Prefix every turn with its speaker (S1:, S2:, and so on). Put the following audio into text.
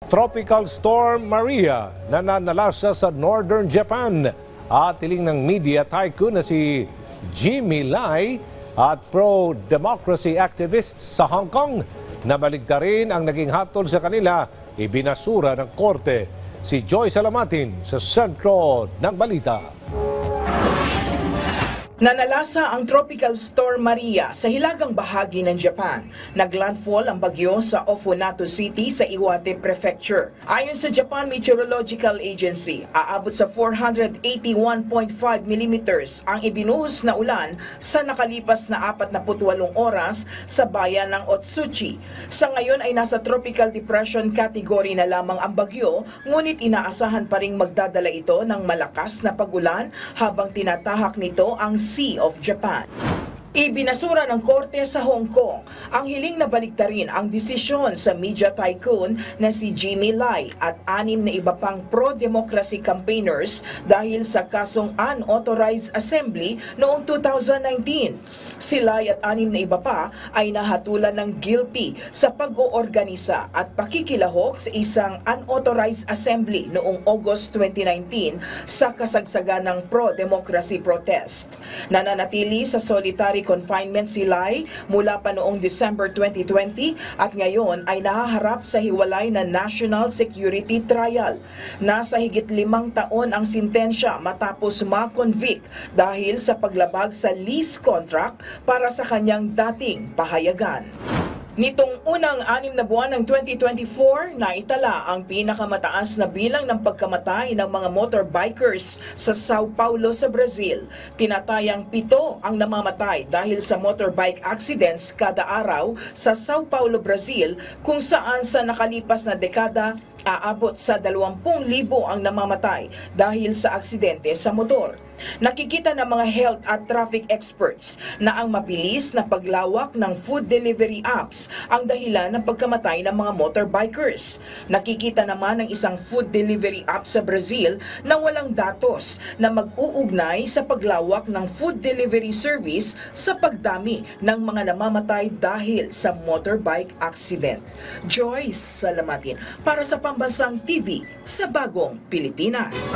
S1: Tropical Storm Maria na nanalasa sa Northern Japan. At tiling ng media tycoon na si Jimmy Lai at pro-democracy activists sa Hong Kong. Nabaligta rin ang naging hatol sa kanila, ibinasura ng korte. Si Joy Salamatin sa sentro ng balita.
S2: Nanalasa ang Tropical Storm Maria sa hilagang bahagi ng Japan. Naglandfall ang bagyo sa Ofunato City sa Iwate Prefecture. Ayon sa Japan Meteorological Agency, aabot sa 481.5 millimeters ang ibinuhos na ulan sa nakalipas na 48 oras sa bayan ng Otsuchi. Sa ngayon ay nasa Tropical Depression category na lamang ang bagyo, ngunit inaasahan pa ring magdadala ito ng malakas na pag-ulan habang tinatahak nito ang Sea of Japan. Ibinasura ng korte sa Hong Kong ang hiling na baliktarin ang desisyon sa media tycoon na si Jimmy Lai at 6 na iba pang pro-democracy campaigners dahil sa kasong unauthorized assembly noong 2019. Si Lai at 6 na iba pa ay nahatulan ng guilty sa pag-oorganisa at pakikilahok sa isang unauthorized assembly noong August 2019 sa kasagsagan ng pro-democracy protest. Nananatili sa solitary confinement si Lai mula pa noong December 2020 at ngayon ay nahaharap sa hiwalay na national security trial. Nasa higit 5 taon ang sintensya matapos ma-convict dahil sa paglabag sa lease contract para sa kanyang dating pahayagan. Nitong unang 6 na buwan ng 2024, naitala ang pinakamataas na bilang ng pagkamatay ng mga motorbikers sa Sao Paulo sa Brazil. Tinatayang 7 ang namamatay dahil sa motorbike accidents kada araw sa Sao Paulo, Brazil, kung saan sa nakalipas na dekada aabot sa 20,000 ang namamatay dahil sa aksidente sa motor. Nakikita ng mga health at traffic experts na ang mabilis na paglawak ng food delivery apps ang dahilan ng pagkamatay ng mga motorbikers. Nakikita naman ng isang food delivery app sa Brazil na walang datos na mag-uugnay sa paglawak ng food delivery service sa pagdami ng mga namamatay dahil sa motorbike accident. Joyce Salamatin para sa Pambansang TV sa Bagong Pilipinas.